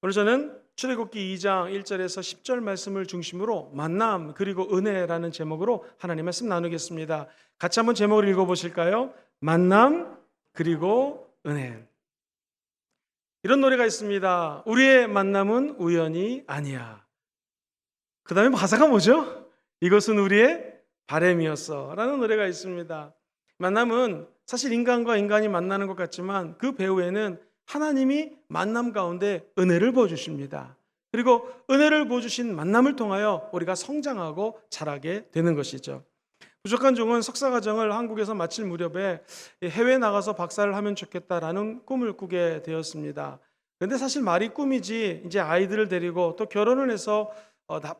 오늘 저는 출애굽기 2장 1절에서 10절 말씀을 중심으로 만남 그리고 은혜라는 제목으로 하나님 말씀 나누겠습니다. 같이 한번 제목을 읽어보실까요? 만남 그리고 은혜. 이런 노래가 있습니다. 우리의 만남은 우연이 아니야. 그 다음에 가사가 뭐죠? 이것은 우리의 바램이었어 라는 노래가 있습니다. 만남은 사실 인간과 인간이 만나는 것 같지만 그 배후에는 하나님이 만남 가운데 은혜를 부어주십니다. 그리고 은혜를 부어주신 만남을 통하여 우리가 성장하고 자라게 되는 것이죠. 부족한 종은 석사과정을 한국에서 마칠 무렵에 해외에 나가서 박사를 하면 좋겠다라는 꿈을 꾸게 되었습니다. 그런데 사실 말이 꿈이지 이제 아이들을 데리고 또 결혼을 해서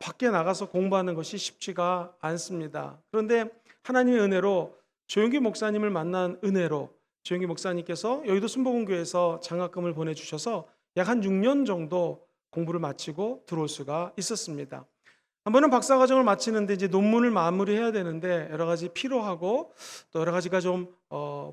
밖에 나가서 공부하는 것이 쉽지가 않습니다. 그런데 하나님의 은혜로 조용기 목사님을 만난 은혜로 조용기 목사님께서 여의도 순복음교회에서 장학금을 보내주셔서 약 한 6년 정도 공부를 마치고 들어올 수가 있었습니다. 한 번은 박사과정을 마치는데 이제 논문을 마무리해야 되는데 여러 가지 필요하고 또 여러 가지가 좀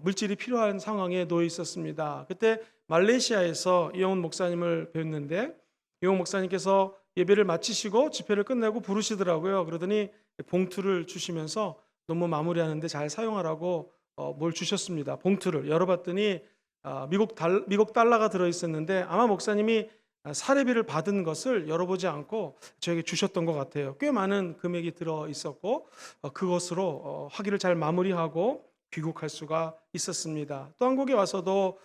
물질이 필요한 상황에 놓여 있었습니다. 그때 말레이시아에서 이영훈 목사님을 뵀는데 이영훈 목사님께서 예배를 마치시고 집회를 끝내고 부르시더라고요. 그러더니 봉투를 주시면서 논문 마무리하는데 잘 사용하라고 뭘 주셨습니다. 봉투를 열어봤더니 미국 달러가 들어있었는데 아마 목사님이 사례비를 받은 것을 열어보지 않고 저에게 주셨던 것 같아요. 꽤 많은 금액이 들어있었고 그것으로 학위를 잘 마무리하고 귀국할 수가 있었습니다. 또 한국에 와서도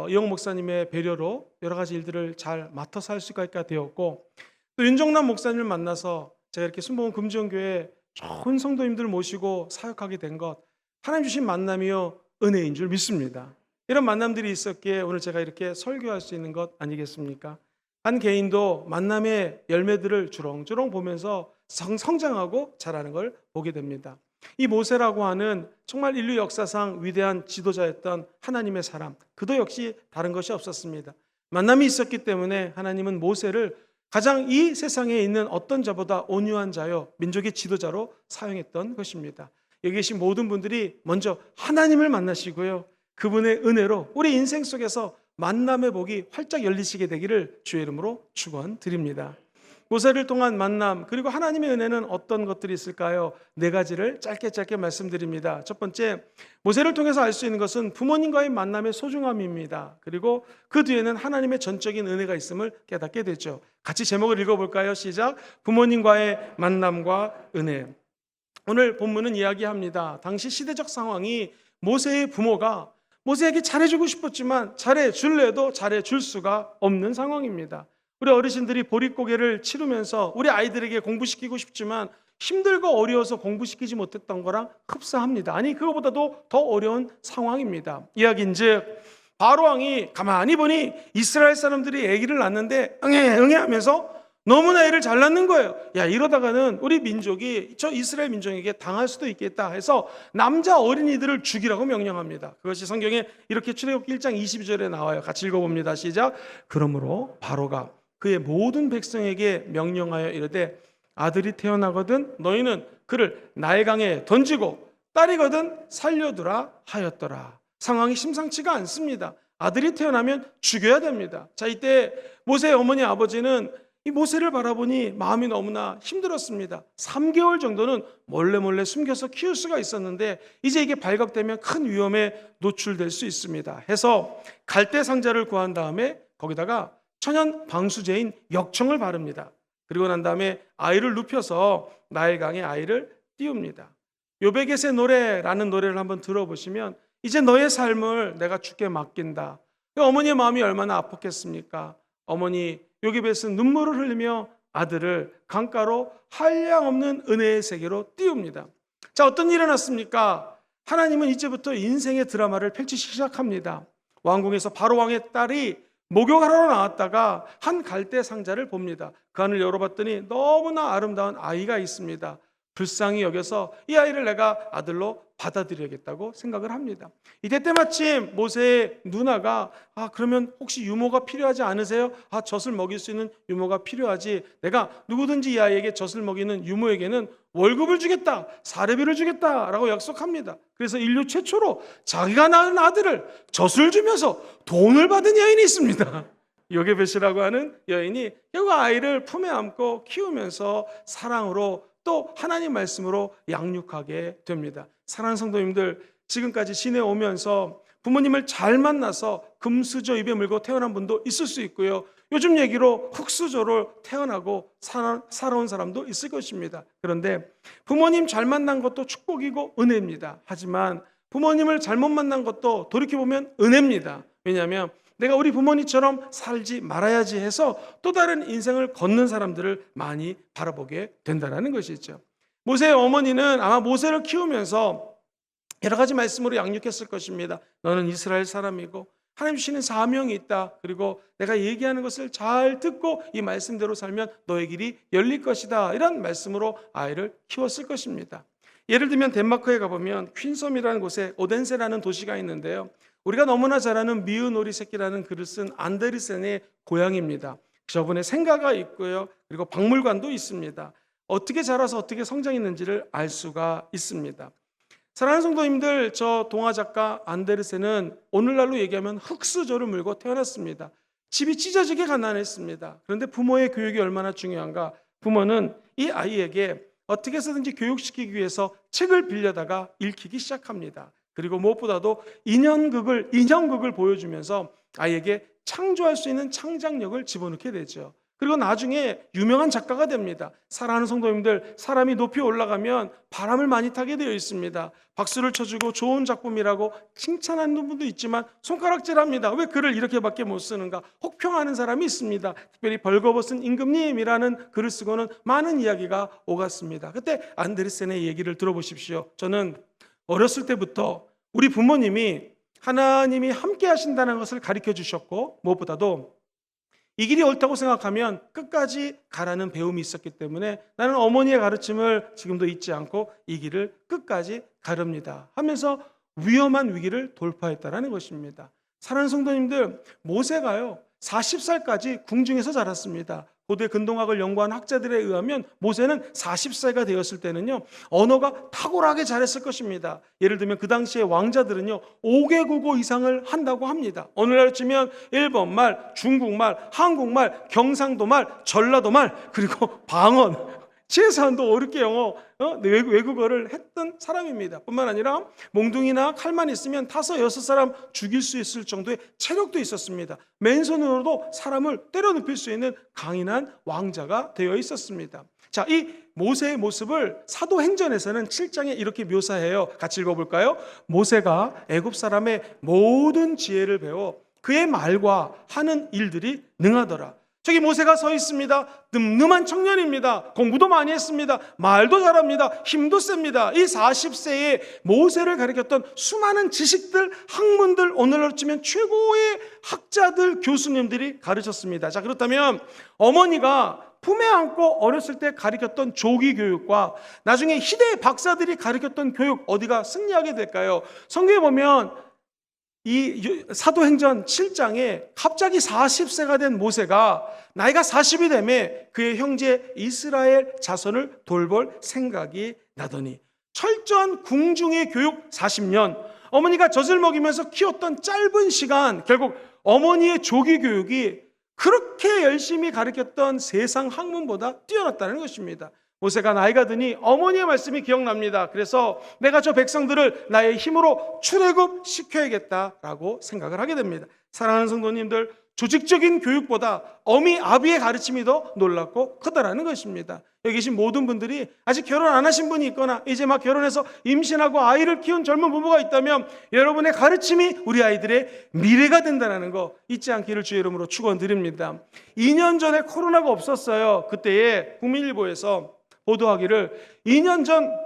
이영 목사님의 배려로 여러 가지 일들을 잘 맡아서 할 수가 있게 되었고 또 윤정남 목사님을 만나서 제가 이렇게 순복음 금지원교회 좋은 성도님들 모시고 사역하게 된 것 하나님 주신 만남이요 은혜인 줄 믿습니다. 이런 만남들이 있었기에 오늘 제가 이렇게 설교할 수 있는 것 아니겠습니까? 한 개인도 만남의 열매들을 주렁주렁 보면서 성장하고 자라는 걸 보게 됩니다. 이 모세라고 하는 정말 인류 역사상 위대한 지도자였던 하나님의 사람, 그도 역시 다른 것이 없었습니다. 만남이 있었기 때문에 하나님은 모세를 가장 이 세상에 있는 어떤 자보다 온유한 자요 민족의 지도자로 사용했던 것입니다. 여기 계신 모든 분들이 먼저 하나님을 만나시고요 그분의 은혜로 우리 인생 속에서 만남의 복이 활짝 열리시게 되기를 주의 이름으로 축원드립니다. 모세를 통한 만남 그리고 하나님의 은혜는 어떤 것들이 있을까요? 네 가지를 짧게 말씀드립니다. 첫 번째, 모세를 통해서 알 수 있는 것은 부모님과의 만남의 소중함입니다. 그리고 그 뒤에는 하나님의 전적인 은혜가 있음을 깨닫게 되죠. 같이 제목을 읽어볼까요? 시작. 부모님과의 만남과 은혜. 오늘 본문은 이야기합니다. 당시 시대적 상황이 모세의 부모가 모세에게 잘해주고 싶었지만 잘해줄래도 잘해줄 수가 없는 상황입니다. 우리 어르신들이 보릿고개를 치르면서 우리 아이들에게 공부시키고 싶지만 힘들고 어려워서 공부시키지 못했던 거랑 흡사합니다. 아니 그거보다도 더 어려운 상황입니다. 이야기인즉 바로왕이 가만히 보니 이스라엘 사람들이 아기를 낳는데 응애 하면서 너무나 애를 잘 낳는 거예요. 야 이러다가는 우리 민족이 저 이스라엘 민족에게 당할 수도 있겠다 해서 남자 어린이들을 죽이라고 명령합니다. 그것이 성경에 이렇게 출애굽기 1장 22절에 나와요. 같이 읽어봅니다. 시작. 그러므로 바로가 그의 모든 백성에게 명령하여 이르되 아들이 태어나거든 너희는 그를 나일강에 던지고 딸이거든 살려두라 하였더라. 상황이 심상치가 않습니다. 아들이 태어나면 죽여야 됩니다. 자 이때 모세의 어머니 아버지는 이 모세를 바라보니 마음이 너무나 힘들었습니다. 3개월 정도는 몰래 숨겨서 키울 수가 있었는데 이제 이게 발각되면 큰 위험에 노출될 수 있습니다. 해서 갈대 상자를 구한 다음에 거기다가 천연 방수제인 역청을 바릅니다. 그리고 난 다음에 아이를 눕혀서 나일강에 아이를 띄웁니다. 요베겟의 노래라는 노래를 한번 들어보시면 이제 너의 삶을 내가 주께 맡긴다. 어머니의 마음이 얼마나 아팠겠습니까? 어머니 요게벳은 눈물을 흘리며 아들을 강가로 한량없는 은혜의 세계로 띄웁니다. 자 어떤 일이 났습니까? 하나님은 이제부터 인생의 드라마를 펼치기 시작합니다. 왕궁에서 바로왕의 딸이 목욕하러 나왔다가 한 갈대 상자를 봅니다. 그 안을 열어봤더니 너무나 아름다운 아이가 있습니다. 불쌍히 여겨서 이 아이를 내가 아들로 받아들여야겠다고 생각을 합니다. 이때 때마침 모세의 누나가 그러면 혹시 유모가 필요하지 않으세요? 젖을 먹일 수 있는 유모가 필요하지. 내가 누구든지 이 아이에게 젖을 먹이는 유모에게는 월급을 주겠다, 사례비를 주겠다라고 약속합니다. 그래서 인류 최초로 자기가 낳은 아들을 젖을 주면서 돈을 받은 여인이 있습니다. 요게벳이라고 하는 여인이 결국 아이를 품에 안고 키우면서 사랑으로 또 하나님 말씀으로 양육하게 됩니다. 사랑하는 성도님들, 지금까지 지내오면서 부모님을 잘 만나서 금수저 입에 물고 태어난 분도 있을 수 있고요. 요즘 얘기로 흙수저로 태어나고 살아온 사람도 있을 것입니다. 그런데 부모님 잘 만난 것도 축복이고 은혜입니다. 하지만 부모님을 잘못 만난 것도 돌이켜보면 은혜입니다. 왜냐하면 내가 우리 부모님처럼 살지 말아야지 해서 또 다른 인생을 걷는 사람들을 많이 바라보게 된다는 것이죠. 모세의 어머니는 아마 모세를 키우면서 여러 가지 말씀으로 양육했을 것입니다. 너는 이스라엘 사람이고 하나님 주시는 사명이 있다. 그리고 내가 얘기하는 것을 잘 듣고 이 말씀대로 살면 너의 길이 열릴 것이다. 이런 말씀으로 아이를 키웠을 것입니다. 예를 들면 덴마크에 가보면 퀸섬이라는 곳에 오덴세라는 도시가 있는데요. 우리가 너무나 잘 아는 미은 오리 새끼라는 글을 쓴 안데르센의 고향입니다. 저분의 생가가 있고요. 그리고 박물관도 있습니다. 어떻게 자라서 어떻게 성장했는지를 알 수가 있습니다. 사랑하는 성도님들, 저 동화작가 안데르센은 오늘날로 얘기하면 흙수저를 물고 태어났습니다. 집이 찢어지게 가난했습니다. 그런데 부모의 교육이 얼마나 중요한가? 부모는 이 아이에게 어떻게 해서든지 교육시키기 위해서 책을 빌려다가 읽히기 시작합니다. 그리고 무엇보다도 인형극을 보여주면서 아이에게 창조할 수 있는 창작력을 집어넣게 되죠. 그리고 나중에 유명한 작가가 됩니다. 사랑하는 성도님들, 사람이 높이 올라가면 바람을 많이 타게 되어 있습니다. 박수를 쳐주고 좋은 작품이라고 칭찬하는 분도 있지만 손가락질합니다. 왜 글을 이렇게밖에 못 쓰는가? 혹평하는 사람이 있습니다. 특별히 벌거벗은 임금님이라는 글을 쓰고는 많은 이야기가 오갔습니다. 그때 안데르센의 얘기를 들어보십시오. 저는 어렸을 때부터 우리 부모님이 하나님이 함께 하신다는 것을 가르쳐 주셨고 무엇보다도 이 길이 옳다고 생각하면 끝까지 가라는 배움이 있었기 때문에 나는 어머니의 가르침을 지금도 잊지 않고 이 길을 끝까지 가릅니다 하면서 위험한 위기를 돌파했다는 것입니다. 사랑하는 성도님들, 모세가요 40살까지 궁중에서 자랐습니다. 고대 근동학을 연구한 학자들에 의하면 모세는 40세가 되었을 때는요 언어가 탁월하게 잘했을 것입니다. 예를 들면 그 당시에 왕자들은요 5개 국어 이상을 한다고 합니다. 오늘날 치면 일본말, 중국말, 한국말, 경상도말, 전라도말, 그리고 방언, 최소한도 어렵게 외국어를 했던 사람입니다. 뿐만 아니라 몽둥이나 칼만 있으면 5, 6사람 죽일 수 있을 정도의 체력도 있었습니다. 맨손으로도 사람을 때려 눕힐 수 있는 강인한 왕자가 되어 있었습니다. 자, 이 모세의 모습을 사도행전에서는 7장에 이렇게 묘사해요. 같이 읽어볼까요? 모세가 애굽 사람의 모든 지혜를 배워 그의 말과 하는 일들이 능하더라. 저기 모세가 서 있습니다. 늠름한 청년입니다. 공부도 많이 했습니다. 말도 잘합니다. 힘도 셉니다. 이 40세에 모세를 가르쳤던 수많은 지식들, 학문들, 오늘날로 치면 최고의 학자들, 교수님들이 가르쳤습니다. 자, 그렇다면 어머니가 품에 안고 어렸을 때 가르쳤던 조기 교육과 나중에 희대의 박사들이 가르쳤던 교육, 어디가 승리하게 될까요? 성경에 보면 이 사도행전 7장에 갑자기 40세가 된 모세가 나이가 40이 되매 그의 형제 이스라엘 자손을 돌볼 생각이 나더니 철저한 궁중의 교육 40년, 어머니가 젖을 먹이면서 키웠던 짧은 시간, 결국 어머니의 조기 교육이 그렇게 열심히 가르쳤던 세상 학문보다 뛰어났다는 것입니다. 모세가 나이가 드니 어머니의 말씀이 기억납니다. 그래서 내가 저 백성들을 나의 힘으로 출애굽시켜야겠다라고 생각을 하게 됩니다. 사랑하는 성도님들, 조직적인 교육보다 어미 아비의 가르침이 더 놀랍고 크다라는 것입니다. 여기 계신 모든 분들이 아직 결혼 안 하신 분이 있거나 이제 막 결혼해서 임신하고 아이를 키운 젊은 부부가 있다면 여러분의 가르침이 우리 아이들의 미래가 된다는 거 잊지 않기를 주의 이름으로 축원드립니다. 2년 전에 코로나가 없었어요. 그때에 국민일보에서 보도하기를 2년 전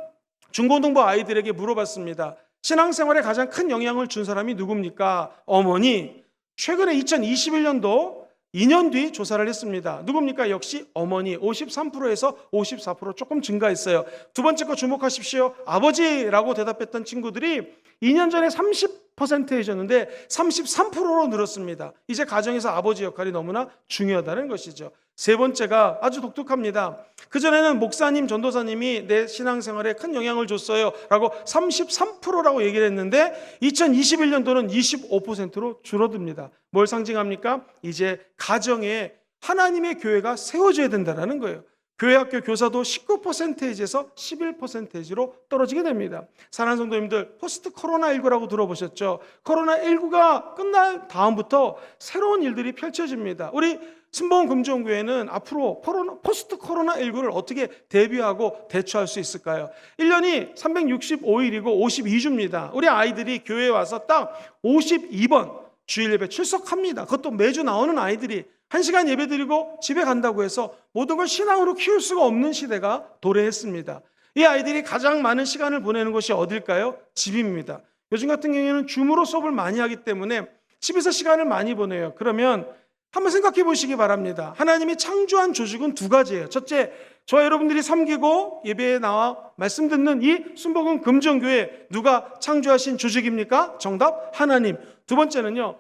중고등부 아이들에게 물어봤습니다. 신앙생활에 가장 큰 영향을 준 사람이 누굽니까? 어머니. 최근에 2021년도 2년 뒤 조사를 했습니다. 누굽니까? 역시 어머니. 53%에서 54% 조금 증가했어요. 두 번째 거 주목하십시오. 아버지라고 대답했던 친구들이 2년 전에 30% 퍼센테이지였는데 33%로 늘었습니다. 이제 가정에서 아버지 역할이 너무나 중요하다는 것이죠. 세 번째가 아주 독특합니다. 그전에는 목사님, 전도사님이 내 신앙생활에 큰 영향을 줬어요 라고 33%라고 얘기를 했는데 2021년도는 25%로 줄어듭니다. 뭘 상징합니까? 이제 가정에 하나님의 교회가 세워져야 된다는 거예요. 교회 학교 교사도 19%에서 11%로 떨어지게 됩니다. 사랑하는 성도님들, 포스트 코로나19라고 들어보셨죠? 코로나19가 끝날 다음부터 새로운 일들이 펼쳐집니다. 우리 순복음 금종교회는 앞으로 포스트 코로나19를 어떻게 대비하고 대처할 수 있을까요? 1년이 365일이고 52주입니다. 우리 아이들이 교회에 와서 딱 52번 주일 예배 출석합니다. 그것도 매주 나오는 아이들이 1시간 예배 드리고 집에 간다고 해서 모든 걸 신앙으로 키울 수가 없는 시대가 도래했습니다. 이 아이들이 가장 많은 시간을 보내는 곳이 어딜까요? 집입니다. 요즘 같은 경우에는 줌으로 수업을 많이 하기 때문에 집에서 시간을 많이 보내요. 그러면 한번 생각해 보시기 바랍니다. 하나님이 창조한 조직은 두 가지예요. 첫째, 저와 여러분들이 섬기고 예배에 나와 말씀 듣는 이 순복음 금정교회, 누가 창조하신 조직입니까? 정답, 하나님. 두 번째는요,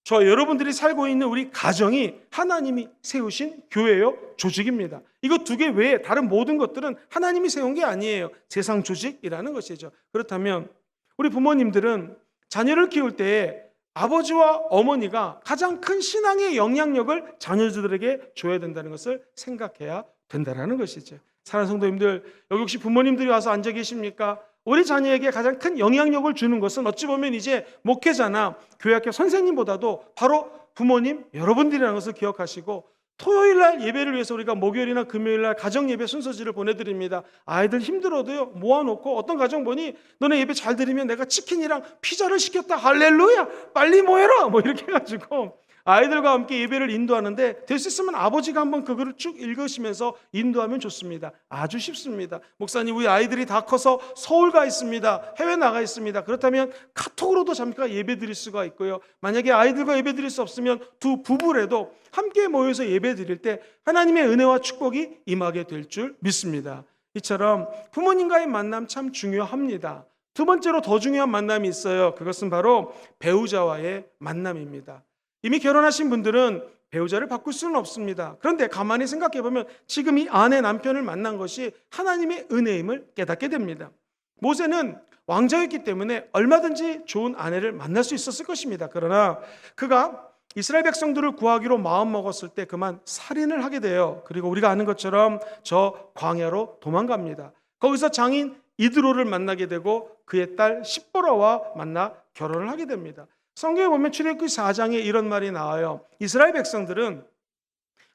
저 여러분들이 살고 있는 우리 가정이 하나님이 세우신 교회요, 조직입니다. 이거 두 개 외에 다른 모든 것들은 하나님이 세운 게 아니에요. 세상 조직이라는 것이죠. 그렇다면 우리 부모님들은 자녀를 키울 때에 아버지와 어머니가 가장 큰 신앙의 영향력을 자녀들에게 줘야 된다는 것을 생각해야 된다는 것이죠. 사랑하는 성도님들, 여기 혹시 부모님들이 와서 앉아 계십니까? 우리 자녀에게 가장 큰 영향력을 주는 것은 어찌 보면 이제 목회자나 교회학교 선생님보다도 바로 부모님, 여러분들이라는 것을 기억하시고, 토요일 날 예배를 위해서 우리가 목요일이나 금요일 날 가정 예배 순서지를 보내드립니다. 아이들 힘들어도요, 모아놓고 어떤 가정 보니 너네 예배 잘 드리면 내가 치킨이랑 피자를 시켰다, 할렐루야, 빨리 모여라, 뭐 이렇게 해가지고 아이들과 함께 예배를 인도하는데, 될 수 있으면 아버지가 한번 그거를 쭉 읽으시면서 인도하면 좋습니다. 아주 쉽습니다. 목사님, 우리 아이들이 다 커서 서울 가 있습니다, 해외 나가 있습니다. 그렇다면 카톡으로도 잠깐 예배 드릴 수가 있고요. 만약에 아이들과 예배 드릴 수 없으면 두 부부라도 함께 모여서 예배 드릴 때 하나님의 은혜와 축복이 임하게 될 줄 믿습니다. 이처럼 부모님과의 만남 참 중요합니다. 두 번째로 더 중요한 만남이 있어요. 그것은 바로 배우자와의 만남입니다. 이미 결혼하신 분들은 배우자를 바꿀 수는 없습니다. 그런데 가만히 생각해 보면 지금 이 아내, 남편을 만난 것이 하나님의 은혜임을 깨닫게 됩니다. 모세는 왕자였기 때문에 얼마든지 좋은 아내를 만날 수 있었을 것입니다. 그러나 그가 이스라엘 백성들을 구하기로 마음먹었을 때 그만 살인을 하게 돼요. 그리고 우리가 아는 것처럼 저 광야로 도망갑니다. 거기서 장인 이드로를 만나게 되고 그의 딸 십보라와 만나 결혼을 하게 됩니다. 성경에 보면 출애굽기 4장에 이런 말이 나와요. 이스라엘 백성들은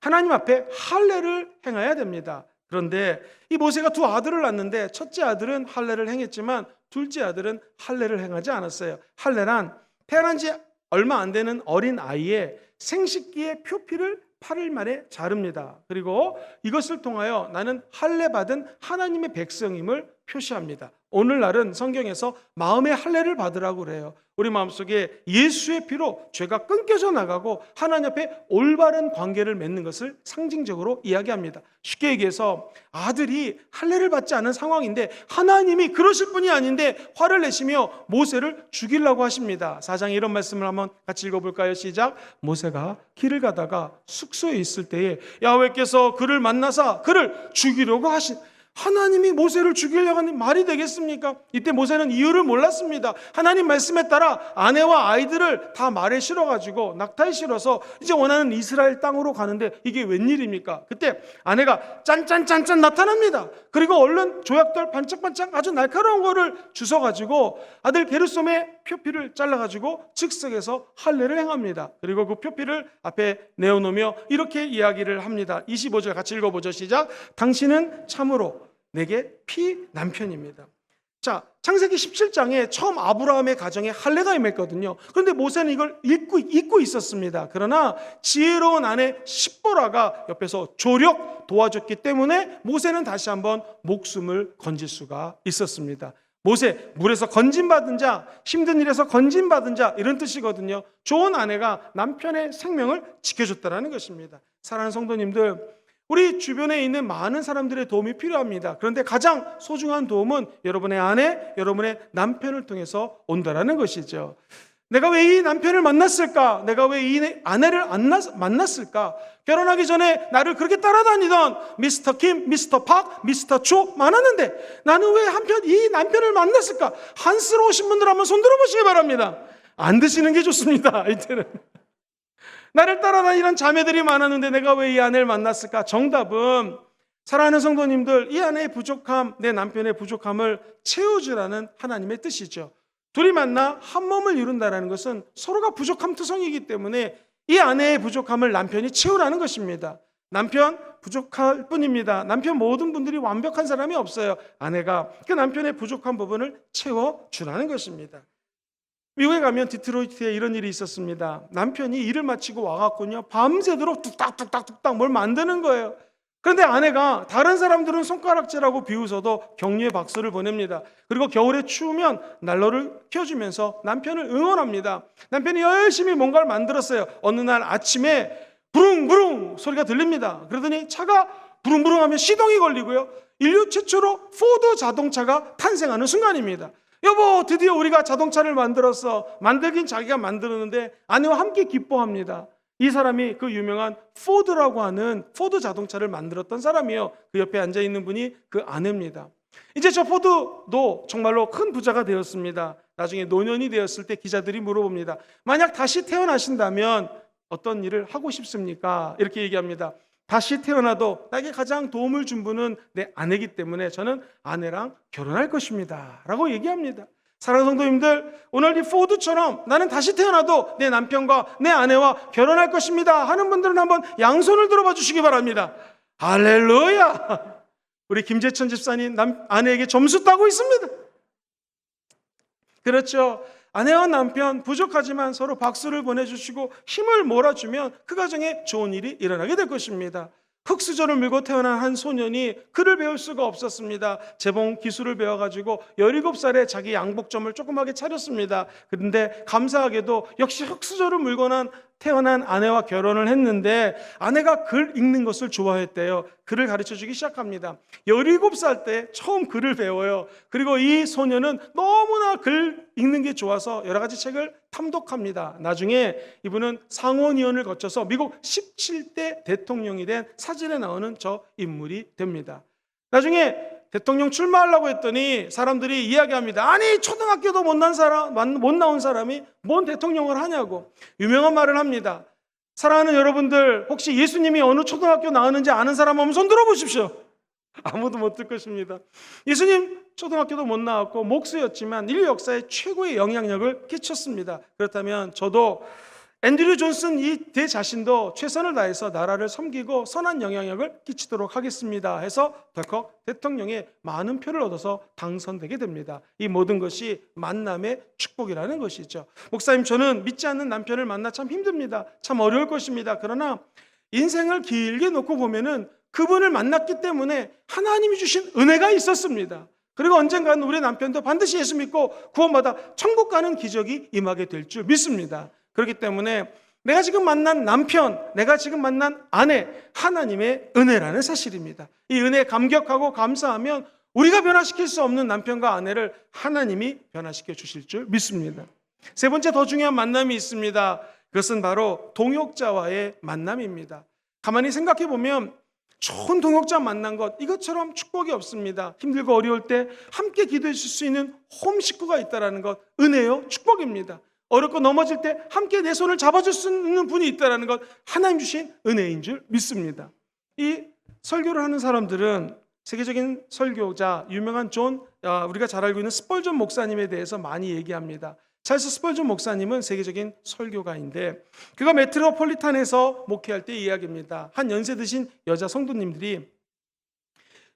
하나님 앞에 할례를 행해야 됩니다. 그런데 이 모세가 두 아들을 낳았는데 첫째 아들은 할례를 행했지만 둘째 아들은 할례를 행하지 않았어요. 할례란 태어난 지 얼마 안 되는 어린 아이의 생식기의 표피를 8일 만에 자릅니다. 그리고 이것을 통하여 나는 할례 받은 하나님의 백성임을 표시합니다. 오늘날은 성경에서 마음의 할례를 받으라고 그래요. 우리 마음속에 예수의 피로 죄가 끊겨져 나가고 하나님 앞에 올바른 관계를 맺는 것을 상징적으로 이야기합니다. 쉽게 얘기해서 아들이 할례를 받지 않은 상황인데 하나님이 그러실 분이 아닌데 화를 내시며 모세를 죽이려고 하십니다. 4장에 이런 말씀을 한번 같이 읽어볼까요? 시작. 모세가 길을 가다가 숙소에 있을 때에 야훼께서 그를 만나사 그를 죽이려고 하신, 하나님이 모세를 죽이려고 하는 말이 되겠습니까? 이때 모세는 이유를 몰랐습니다. 하나님 말씀에 따라 아내와 아이들을 다 말에 실어가지고 낙타에 실어서 이제 원하는 이스라엘 땅으로 가는데 이게 웬일입니까? 그때 아내가 짠짠짠짠 나타납니다. 그리고 얼른 조약돌 반짝반짝 아주 날카로운 거를 주워가지고 아들 게르솜의 표피를 잘라가지고 즉석에서 할례를 행합니다. 그리고 그 표피를 앞에 내어놓으며 이렇게 이야기를 합니다. 25절 같이 읽어보죠. 시작. 당신은 참으로 내게 피 남편입니다. 자, 창세기 17장에 처음 아브라함의 가정에 할례가 임했거든요. 그런데 모세는 이걸 잊고 있었습니다. 그러나 지혜로운 아내 십보라가 옆에서 조력 도와줬기 때문에 모세는 다시 한번 목숨을 건질 수가 있었습니다. 모세, 물에서 건진받은 자, 힘든 일에서 건진받은 자, 이런 뜻이거든요. 좋은 아내가 남편의 생명을 지켜줬다는 것입니다. 사랑하는 성도님들, 우리 주변에 있는 많은 사람들의 도움이 필요합니다. 그런데 가장 소중한 도움은 여러분의 아내, 여러분의 남편을 통해서 온다라는 것이죠. 내가 왜 이 남편을 만났을까? 내가 왜 이 아내를 만났을까? 결혼하기 전에 나를 그렇게 따라다니던 미스터 김, 미스터 박, 미스터 조 많았는데 나는 왜 한편 이 남편을 만났을까? 한스러우신 분들 한번 손 들어보시기 바랍니다. 안 드시는 게 좋습니다. 이때는. 나를 따라다니는 자매들이 많았는데 내가 왜 이 아내를 만났을까? 정답은 사랑하는 성도님들, 이 아내의 부족함, 내 남편의 부족함을 채워주라는 하나님의 뜻이죠. 둘이 만나 한 몸을 이룬다는 것은 서로가 부족함 투성이기 때문에 이 아내의 부족함을 남편이 채우라는 것입니다. 남편 부족할 뿐입니다. 남편 모든 분들이 완벽한 사람이 없어요. 아내가 그 남편의 부족한 부분을 채워주라는 것입니다. 미국에 가면 디트로이트에 이런 일이 있었습니다. 남편이 일을 마치고 와갖군요, 밤새도록 뚝딱뚝딱뚝딱 뭘 만드는 거예요. 그런데 아내가 다른 사람들은 손가락질하고 비웃어도 격려의 박수를 보냅니다. 그리고 겨울에 추우면 난로를 켜주면서 남편을 응원합니다. 남편이 열심히 뭔가를 만들었어요. 어느 날 아침에 부릉부릉 소리가 들립니다. 그러더니 차가 부릉부릉 하면 시동이 걸리고요, 인류 최초로 포드 자동차가 탄생하는 순간입니다. 여보, 드디어 우리가 자동차를 만들었어. 만들긴 자기가 만들었는데 아내와 함께 기뻐합니다. 이 사람이 그 유명한 포드라고 하는 포드 자동차를 만들었던 사람이에요. 그 옆에 앉아있는 분이 그 아내입니다. 이제 저 포드도 정말로 큰 부자가 되었습니다. 나중에 노년이 되었을 때 기자들이 물어봅니다. 만약 다시 태어나신다면 어떤 일을 하고 싶습니까? 이렇게 얘기합니다. 다시 태어나도 나에게 가장 도움을 준 분은 내 아내이기 때문에 저는 아내랑 결혼할 것입니다 라고 얘기합니다. 사랑하는 성도님들, 오늘 이 포드처럼 나는 다시 태어나도 내 남편과 내 아내와 결혼할 것입니다 하는 분들은 한번 양손을 들어봐 주시기 바랍니다. 할렐루야. 우리 김재천 집사님 아내에게 점수 따고 있습니다. 그렇죠. 아내와 남편 부족하지만 서로 박수를 보내주시고 힘을 몰아주면 그 가정에 좋은 일이 일어나게 될 것입니다. 흙수저를 밀고 태어난 한 소년이 글을 배울 수가 없었습니다. 재봉 기술을 배워가지고 17살에 자기 양복점을 조그맣게 차렸습니다. 그런데 감사하게도 역시 흙수저를 물고 태어난 아내와 결혼을 했는데 아내가 글 읽는 것을 좋아했대요. 글을 가르쳐주기 시작합니다. 17살 때 처음 글을 배워요. 그리고 이 소년은 너무나 글 읽는 게 좋아서 여러 가지 책을 탐독합니다. 나중에 이분은 상원의원을 거쳐서 미국 17대 대통령이 된 사진에 나오는 저 인물이 됩니다. 나중에 대통령 출마하려고 했더니 사람들이 이야기합니다. 아니, 초등학교도 못 나온 사람이 뭔 대통령을 하냐고 유명한 말을 합니다. 사랑하는 여러분들, 혹시 예수님이 어느 초등학교 나왔는지 아는 사람 한번 손 들어보십시오. 아무도 못 들 것입니다. 예수님 초등학교도 못 나왔고 목수였지만 인류 역사에 최고의 영향력을 끼쳤습니다. 그렇다면 저도 앤드류 존슨 이 대자신도 최선을 다해서 나라를 섬기고 선한 영향력을 끼치도록 하겠습니다 해서 덜컥 대통령의 많은 표를 얻어서 당선되게 됩니다. 이 모든 것이 만남의 축복이라는 것이죠. 목사님, 저는 믿지 않는 남편을 만나 참 힘듭니다. 참 어려울 것입니다. 그러나 인생을 길게 놓고 보면은 그분을 만났기 때문에 하나님이 주신 은혜가 있었습니다. 그리고 언젠가는 우리 남편도 반드시 예수 믿고 구원받아 천국 가는 기적이 임하게 될 줄 믿습니다. 그렇기 때문에 내가 지금 만난 남편, 내가 지금 만난 아내, 하나님의 은혜라는 사실입니다. 이 은혜에 감격하고 감사하면 우리가 변화시킬 수 없는 남편과 아내를 하나님이 변화시켜 주실 줄 믿습니다. 세 번째 더 중요한 만남이 있습니다. 그것은 바로 동역자와의 만남입니다. 가만히 생각해 보면 좋은 동역자 만난 것, 이것처럼 축복이 없습니다. 힘들고 어려울 때 함께 기도해 줄 수 있는 홈 식구가 있다는 것, 은혜요, 축복입니다. 어렵고 넘어질 때 함께 내 손을 잡아줄 수 있는 분이 있다는 것, 하나님 주신 은혜인 줄 믿습니다. 이 설교를 하는 사람들은 세계적인 설교자, 유명한 우리가 잘 알고 있는 스펄전 목사님에 대해서 많이 얘기합니다. 찰스 스펄전 목사님은 세계적인 설교가인데 그가 메트로폴리탄에서 목회할 때 이야기입니다. 한 연세 드신 여자 성도님들이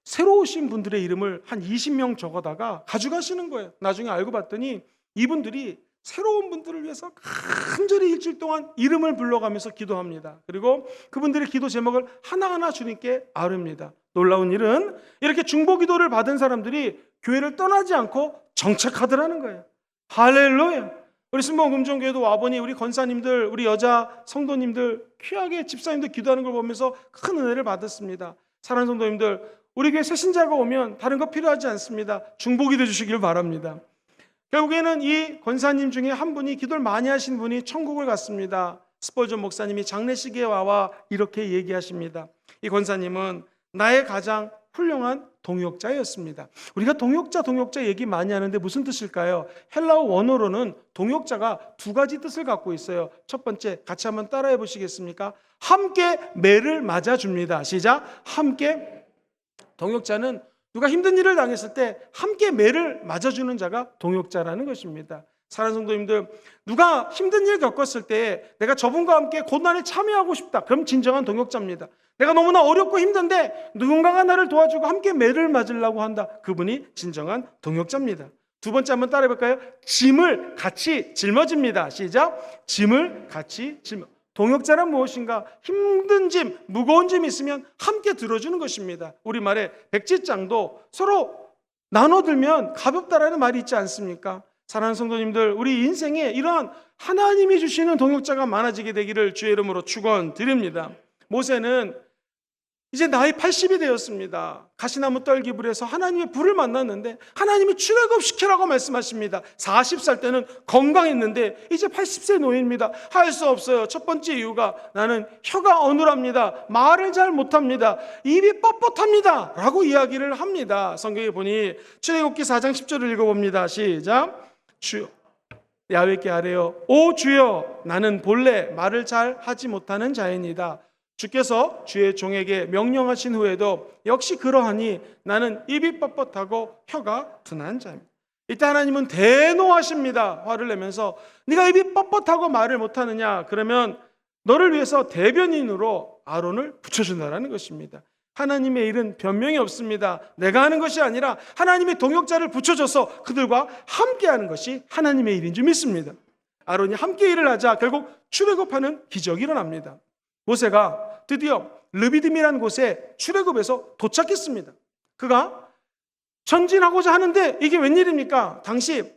새로 오신 분들의 이름을 한 20명 적어다가 가져가시는 거예요. 나중에 알고 봤더니 이분들이 새로운 분들을 위해서 간절히 일주일 동안 이름을 불러가면서 기도합니다. 그리고 그분들의 기도 제목을 하나하나 주님께 아뢰입니다. 놀라운 일은 이렇게 중보 기도를 받은 사람들이 교회를 떠나지 않고 정착하더라는 거예요. 할렐루야. 우리 순복음 금종교회도 와보니 우리 권사님들, 우리 여자 성도님들, 귀하게 집사님들 기도하는 걸 보면서 큰 은혜를 받았습니다. 사랑하는 성도님들, 우리 교회 새신자가 오면 다른 거 필요하지 않습니다. 중보기 되주시길 바랍니다. 결국에는 이 권사님 중에 한 분이 기도를 많이 하신 분이 천국을 갔습니다. 스펄전 목사님이 장례식에 와와 이렇게 얘기하십니다. 이 권사님은 나의 가장 훌륭한 동역자였습니다. 우리가 동역자 얘기 많이 하는데 무슨 뜻일까요? 헬라어 원어로는 동역자가 두 가지 뜻을 갖고 있어요. 첫 번째, 같이 한번 따라해 보시겠습니까? 함께 매를 맞아줍니다. 시작. 함께. 동역자는 누가 힘든 일을 당했을 때 함께 매를 맞아주는 자가 동역자라는 것입니다. 사랑하는 성도님들, 누가 힘든 일 겪었을 때 내가 저분과 함께 고난에 참여하고 싶다. 그럼 진정한 동역자입니다. 내가 너무나 어렵고 힘든데 누군가가 나를 도와주고 함께 매를 맞으려고 한다. 그분이 진정한 동역자입니다. 두 번째 한번 따라해 볼까요? 짐을 같이 짊어집니다. 시작. 짐을 같이 짊어. 동역자란 무엇인가? 힘든 짐, 무거운 짐이 있으면 함께 들어주는 것입니다. 우리말에 백지장도 서로 나눠들면 가볍다라는 말이 있지 않습니까? 사랑하는 성도님들, 우리 인생에 이러한 하나님이 주시는 동역자가 많아지게 되기를 주의 이름으로 축원드립니다. 모세는 이제 나이 80이 되었습니다. 가시나무 떨기불에서 하나님의 불을 만났는데 하나님이 출애굽시키라고 말씀하십니다. 40살 때는 건강했는데 이제 80세 노인입니다. 할 수 없어요. 첫 번째 이유가 나는 혀가 어눌합니다. 말을 잘 못합니다. 입이 뻣뻣합니다. 라고 이야기를 합니다. 성경에 보니 출애굽기 4장 10절을 읽어봅니다. 시작. 주여, 야훼께 아뢰어 오 주여, 나는 본래 말을 잘 하지 못하는 자이니다. 주께서 주의 종에게 명령하신 후에도 역시 그러하니 나는 입이 뻣뻣하고 혀가 둔한 자입니다. 이때 하나님은 대노하십니다. 화를 내면서 네가 입이 뻣뻣하고 말을 못하느냐? 그러면 너를 위해서 대변인으로 아론을 붙여준다는 것입니다. 하나님의 일은 변명이 없습니다. 내가 하는 것이 아니라 하나님의 동역자를 붙여줘서 그들과 함께하는 것이 하나님의 일인 줄 믿습니다. 아론이 함께 일을 하자 결국 출애굽하는 기적이 일어납니다. 모세가 드디어 르비딤이라는 곳에 출애굽해서 도착했습니다. 그가 전진하고자 하는데 이게 웬일입니까? 당시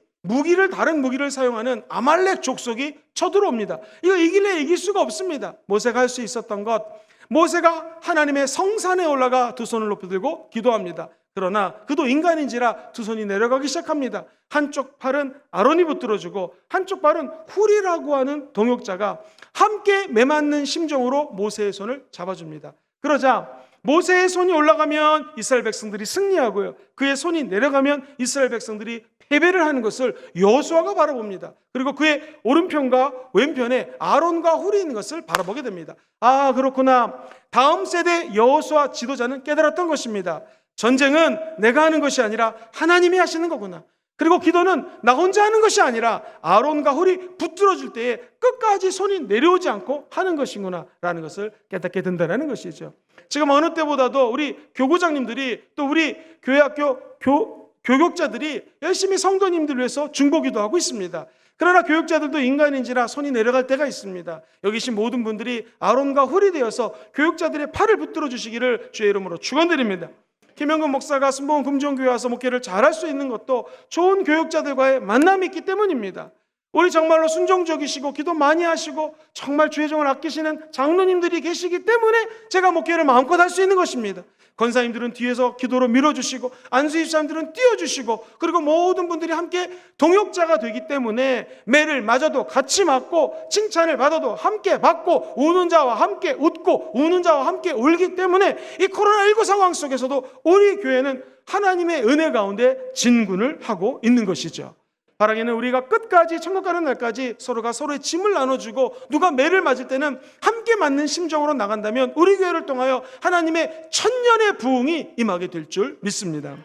다른 무기를 사용하는 아말렉 족속이 쳐들어옵니다. 이거 이길래 이길 수가 없습니다. 모세가 할 수 있었던 것, 모세가 하나님의 성산에 올라가 두 손을 높이 들고 기도합니다. 그러나 그도 인간인지라 두 손이 내려가기 시작합니다. 한쪽 팔은 아론이 붙들어주고 한쪽 팔은 훌이라고 하는 동역자가 함께 매맞는 심정으로 모세의 손을 잡아줍니다. 그러자 모세의 손이 올라가면 이스라엘 백성들이 승리하고요, 그의 손이 내려가면 이스라엘 백성들이 패배를 하는 것을 여호수아가 바라봅니다. 그리고 그의 오른편과 왼편에 아론과 훌이 있는 것을 바라보게 됩니다. 아, 그렇구나. 다음 세대 여호수아 지도자는 깨달았던 것입니다. 전쟁은 내가 하는 것이 아니라 하나님이 하시는 거구나. 그리고 기도는 나 혼자 하는 것이 아니라 아론과 훌이 붙들어줄 때에 끝까지 손이 내려오지 않고 하는 것이구나 라는 것을 깨닫게 된다는 것이죠. 지금 어느 때보다도 우리 교구장님들이 또 우리 교회학교 교육자들이 열심히 성도님들 위해서 중보기도 하고 있습니다. 그러나 교육자들도 인간인지라 손이 내려갈 때가 있습니다. 여기 계신 모든 분들이 아론과 훌이 되어서 교육자들의 팔을 붙들어 주시기를 주의 이름으로 축원드립니다. 김영근 목사가 순복음 금종교회 와서 목회를 잘할 수 있는 것도 좋은 교육자들과의 만남이 있기 때문입니다. 우리 정말로 순종적이시고 기도 많이 하시고 정말 주의 종을 아끼시는 장로님들이 계시기 때문에 제가 목회를 마음껏 할 수 있는 것입니다. 권사님들은 뒤에서 기도로 밀어주시고 안수집사님들은 띄워주시고 그리고 모든 분들이 함께 동역자가 되기 때문에 매를 맞아도 같이 맞고 칭찬을 받아도 함께 받고 우는 자와 함께 웃고 우는 자와 함께 울기 때문에 이 코로나19 상황 속에서도 우리 교회는 하나님의 은혜 가운데 진군을 하고 있는 것이죠. 바라기는 우리가 끝까지 천국 가는 날까지 서로가 서로의 짐을 나눠주고 누가 매를 맞을 때는 함께 맞는 심정으로 나간다면 우리 교회를 통하여 하나님의 천년의 부흥이 임하게 될 줄 믿습니다.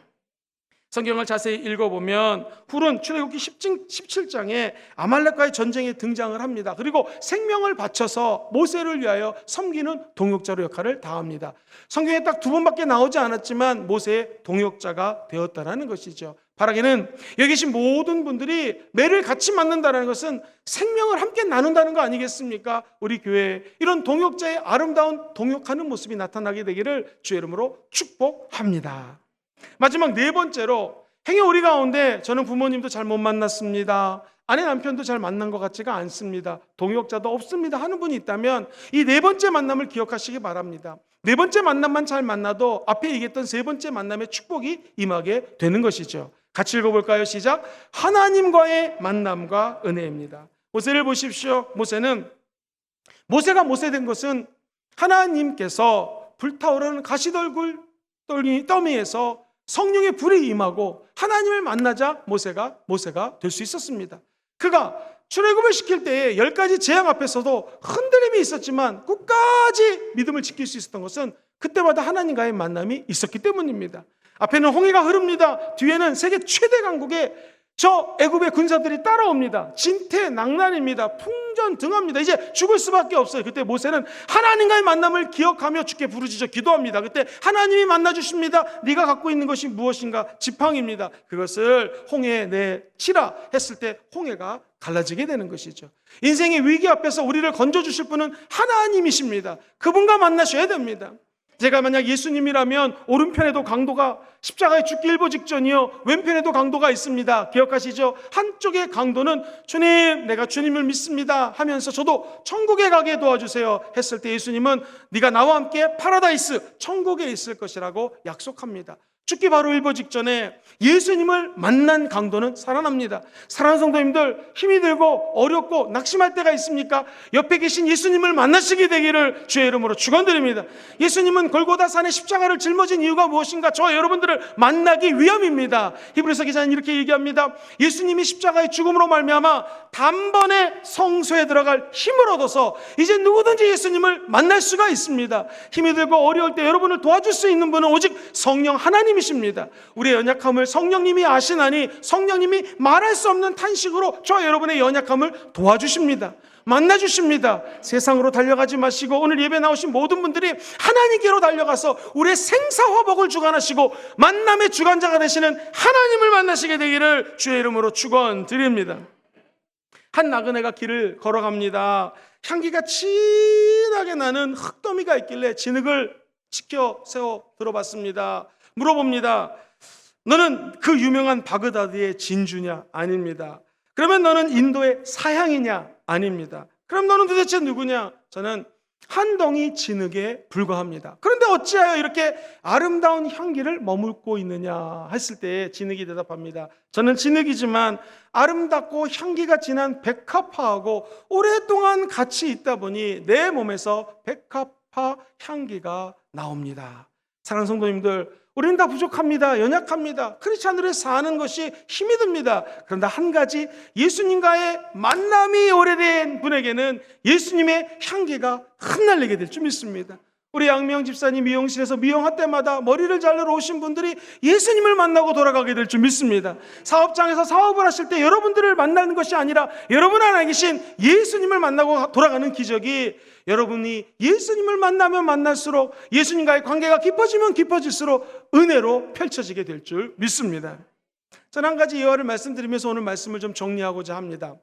성경을 자세히 읽어보면 훌은 출애굽기 17장에 아말렉과의 전쟁에 등장을 합니다. 그리고 생명을 바쳐서 모세를 위하여 섬기는 동역자로 역할을 다합니다. 성경에 딱 두 번밖에 나오지 않았지만 모세의 동역자가 되었다는 것이죠. 바라기는 여기 계신 모든 분들이 매를 같이 맞는다는 것은 생명을 함께 나눈다는 거 아니겠습니까? 우리 교회에 이런 동역자의 아름다운 동역하는 모습이 나타나게 되기를 주의 이름으로 축복합니다. 마지막 네 번째로 행여 우리 가운데 저는 부모님도 잘 못 만났습니다, 아내 남편도 잘 만난 것 같지가 않습니다. 동역자도 없습니다 하는 분이 있다면 이 네 번째 만남을 기억하시기 바랍니다. 네 번째 만남만 잘 만나도 앞에 얘기했던 세 번째 만남의 축복이 임하게 되는 것이죠. 같이 읽어볼까요? 시작. 하나님과의 만남과 은혜입니다. 모세를 보십시오. 모세가 모세된 것은 하나님께서 불타오르는 가시덜굴 더미에서 성령의 불이 임하고 하나님을 만나자 모세가 될 수 있었습니다. 그가 출애굽을 시킬 때에 10가지 재앙 앞에서도 흔들림이 있었지만 끝까지 믿음을 지킬 수 있었던 것은 그때마다 하나님과의 만남이 있었기 때문입니다. 앞에는 홍해가 흐릅니다. 뒤에는 세계 최대 강국의 저 애굽의 군사들이 따라옵니다. 진퇴낭난입니다. 풍전등합니다. 이제 죽을 수밖에 없어요. 그때 모세는 하나님과의 만남을 기억하며 주께 부르짖어 기도합니다. 그때 하나님이 만나주십니다. 네가 갖고 있는 것이 무엇인가? 지팡이입니다. 그것을 홍해에 내치라 했을 때 홍해가 갈라지게 되는 것이죠. 인생의 위기 앞에서 우리를 건져주실 분은 하나님이십니다. 그분과 만나셔야 됩니다. 제가 만약 예수님이라면 오른편에도 강도가 십자가에 죽기 일보 직전이요 왼편에도 강도가 있습니다. 기억하시죠? 한쪽의 강도는 주님, 내가 주님을 믿습니다 하면서 저도 천국에 가게 도와주세요 했을 때 예수님은 네가 나와 함께 파라다이스, 천국에 있을 것이라고 약속합니다. 죽기 바로 일보 직전에 예수님을 만난 강도는 살아납니다. 사랑하는 성도님들, 힘이 들고 어렵고 낙심할 때가 있습니까? 옆에 계신 예수님을 만나시게 되기를 주의 이름으로 축원드립니다. 예수님은 골고다산에 십자가를 짊어진 이유가 무엇인가? 저와 여러분들을 만나기 위함입니다. 히브리서 기자는 이렇게 얘기합니다. 예수님이 십자가의 죽음으로 말미암아 단번에 성소에 들어갈 힘을 얻어서 이제 누구든지 예수님을 만날 수가 있습니다. 힘이 들고 어려울 때 여러분을 도와줄 수 있는 분은 오직 성령 하나님 이십니다. 우리의 연약함을 성령님이 아시나니 성령님이 말할 수 없는 탄식으로 저와 여러분의 연약함을 도와주십니다. 만나주십니다. 세상으로 달려가지 마시고 오늘 예배 나오신 모든 분들이 하나님께로 달려가서 우리의 생사화복을 주관하시고 만남의 주관자가 되시는 하나님을 만나시게 되기를 주의 이름으로 축원드립니다. 한 나그네가 길을 걸어갑니다. 향기가 진하게 나는 흙더미가 있길래 진흙을 지켜 세워 들어봤습니다. 물어봅니다. 너는 그 유명한 바그다드의 진주냐? 아닙니다. 그러면 너는 인도의 사향이냐? 아닙니다. 그럼 너는 도대체 누구냐? 저는 한 덩이 진흙에 불과합니다. 그런데 어찌하여 이렇게 아름다운 향기를 머물고 있느냐 했을 때 진흙이 대답합니다. 저는 진흙이지만 아름답고 향기가 진한 백합화하고 오랫동안 같이 있다 보니 내 몸에서 백합화 향기가 나옵니다. 사랑하는 성도님들, 우리는 다 부족합니다. 연약합니다. 크리스찬으로 사는 것이 힘이 듭니다. 그런데 한 가지, 예수님과의 만남이 오래된 분에게는 예수님의 향기가 흩날리게 될 줄 믿습니다. 우리 양미영 집사님 미용실에서 미용할 때마다 머리를 자르러 오신 분들이 예수님을 만나고 돌아가게 될 줄 믿습니다. 사업장에서 사업을 하실 때 여러분들을 만나는 것이 아니라 여러분 안에 계신 예수님을 만나고 돌아가는 기적이, 여러분이 예수님을 만나면 만날수록 예수님과의 관계가 깊어지면 깊어질수록 은혜로 펼쳐지게 될 줄 믿습니다. 저는 한 가지 예화를 말씀드리면서 오늘 말씀을 좀 정리하고자 합니다.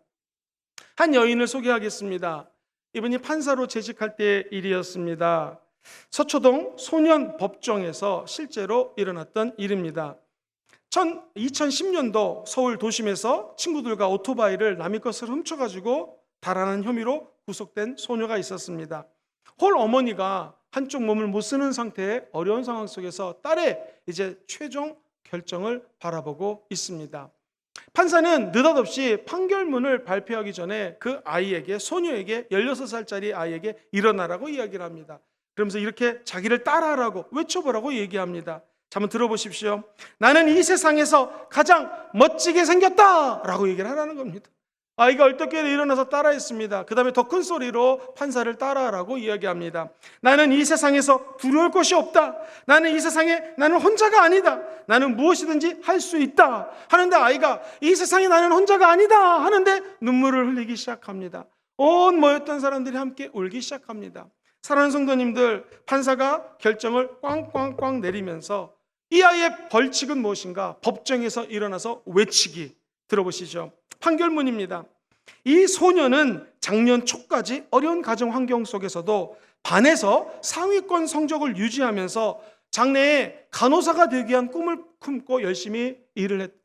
한 여인을 소개하겠습니다. 이분이 판사로 재직할 때 일이었습니다. 서초동 소년법정에서 실제로 일어났던 일입니다. 2010년도 서울 도심에서 친구들과 오토바이를 남의 것을 훔쳐가지고 달아난 혐의로 구속된 소녀가 있었습니다. 홀 어머니가 한쪽 몸을 못 쓰는 상태의 어려운 상황 속에서 딸의 이제 최종 결정을 바라보고 있습니다. 판사는 느닷없이 판결문을 발표하기 전에 그 아이에게, 소녀에게, 16살짜리 아이에게 일어나라고 이야기를 합니다. 그러면서 이렇게 자기를 따라하라고 외쳐보라고 얘기합니다. 자, 한번 들어보십시오. 나는 이 세상에서 가장 멋지게 생겼다 라고 얘기를 하라는 겁니다. 아이가 얼떨결에 일어나서 따라했습니다. 그 다음에 더 큰 소리로 판사를 따라하라고 이야기합니다. 나는 이 세상에서 두려울 것이 없다. 나는 이 세상에 나는 혼자가 아니다. 나는 무엇이든지 할 수 있다. 하는데 아이가 이 세상에 나는 혼자가 아니다 하는데 눈물을 흘리기 시작합니다. 온 모였던 사람들이 함께 울기 시작합니다. 사랑하는 성도님들, 판사가 결정을 꽝꽝꽝 내리면서 이 아이의 벌칙은 무엇인가? 법정에서 일어나서 외치기. 들어보시죠. 판결문입니다. 이 소녀는 작년 초까지 어려운 가정 환경 속에서도 반에서 상위권 성적을 유지하면서 장래에 간호사가 되기 위한 꿈을 품고 열심히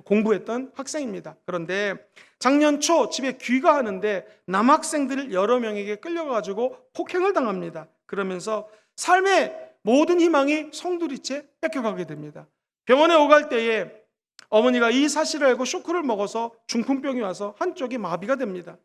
공부했던 학생입니다. 그런데 작년 초 집에 귀가하는데 남학생들 여러 명에게 끌려가지고 폭행을 당합니다. 그러면서 삶의 모든 희망이 송두리째 뺏겨가게 됩니다. 병원에 오갈 때에 어머니가 이 사실을 알고 쇼크를 먹어서 중풍병이 와서 한쪽이 마비가 됩니다.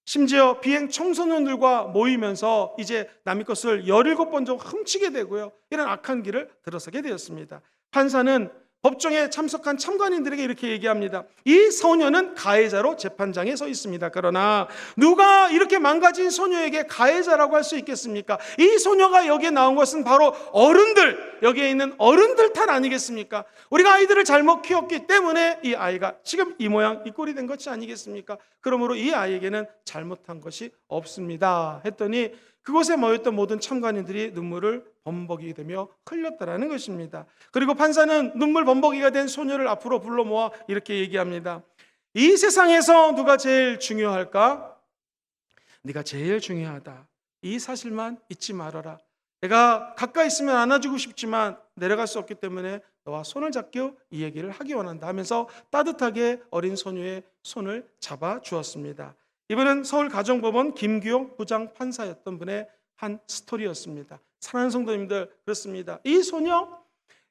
심지어 비행 청소년들과 모이면서 이제 남의 것을 17번 정도 훔치게 되고요. 이런 악한 길을 들어서게 되었습니다. 판사는 법정에 참석한 참관인들에게 이렇게 얘기합니다. 이 소녀는 가해자로 재판장에 서 있습니다. 그러나 누가 이렇게 망가진 소녀에게 가해자라고 할 수 있겠습니까? 이 소녀가 여기에 나온 것은 바로 어른들, 여기에 있는 어른들 탓 아니겠습니까? 우리가 아이들을 잘못 키웠기 때문에 이 아이가 지금 이 모양 이 꼴이 된 것이 아니겠습니까? 그러므로 이 아이에게는 잘못한 것이 없습니다 했더니 그곳에 모였던 모든 참관인들이 눈물을 범벅이게 되며 흘렸다라는 것입니다. 그리고 판사는 눈물 범벅이가 된 소녀를 앞으로 불러 모아 이렇게 얘기합니다. 이 세상에서 누가 제일 중요할까? 네가 제일 중요하다. 이 사실만 잊지 말아라. 내가 가까이 있으면 안아주고 싶지만 내려갈 수 없기 때문에 너와 손을 잡고 이 얘기를 하기 원한다 하면서 따뜻하게 어린 소녀의 손을 잡아 주었습니다. 이번은 서울가정법원 김규용 부장판사였던 분의 한 스토리였습니다. 사랑하는 성도님들, 그렇습니다. 이 소녀,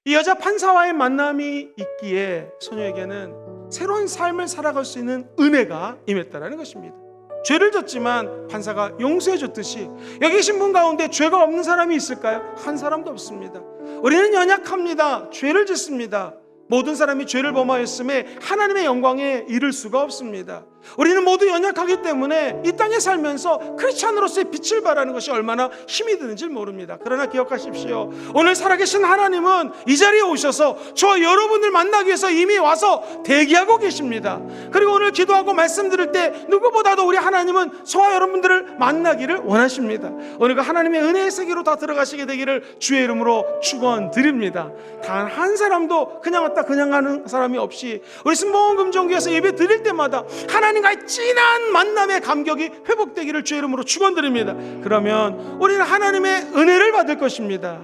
이 여자 판사와의 만남이 있기에 소녀에게는 새로운 삶을 살아갈 수 있는 은혜가 임했다는 것입니다. 죄를 졌지만 판사가 용서해 줬듯이 여기 계신 분 가운데 죄가 없는 사람이 있을까요? 한 사람도 없습니다. 우리는 연약합니다. 죄를 짓습니다. 모든 사람이 죄를 범하였음에 하나님의 영광에 이를 수가 없습니다. 우리는 모두 연약하기 때문에 이 땅에 살면서 크리스찬으로서의 빛을 발하는 것이 얼마나 힘이 드는지 모릅니다. 그러나 기억하십시오. 오늘 살아계신 하나님은 이 자리에 오셔서 저와 여러분을 만나기 위해서 이미 와서 대기하고 계십니다. 그리고 오늘 기도하고 말씀 들을 때 누구보다도 우리 하나님은 저와 여러분들을 만나기를 원하십니다. 오늘 그 하나님의 은혜의 세계로 다 들어가시게 되기를 주의 이름으로 축원드립니다. 단 한 사람도 그냥 왔다 그냥 가는 사람이 없이 우리 순복음금종교에서 예배 드릴 때마다 하나님과의 진한 만남의 감격이 회복되기를 주의 이름으로 축원드립니다. 그러면 우리는 하나님의 은혜를 받을 것입니다.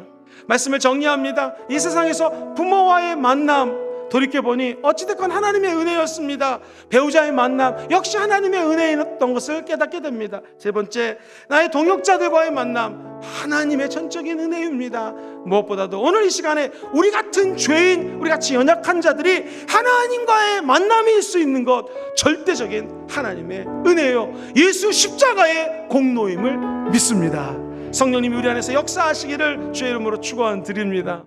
말씀을 정리합니다. 이 세상에서 부모와의 만남 돌이켜보니 어찌됐건 하나님의 은혜였습니다. 배우자의 만남 역시 하나님의 은혜였던 것을 깨닫게 됩니다. 세 번째, 나의 동역자들과의 만남 하나님의 전적인 은혜입니다. 무엇보다도 오늘 이 시간에 우리 같은 죄인, 우리 같이 연약한 자들이 하나님과의 만남이 있을 수 있는 것 절대적인 하나님의 은혜요, 예수 십자가의 공로임을 믿습니다. 성령님이 우리 안에서 역사하시기를 주의 이름으로 축원드립니다.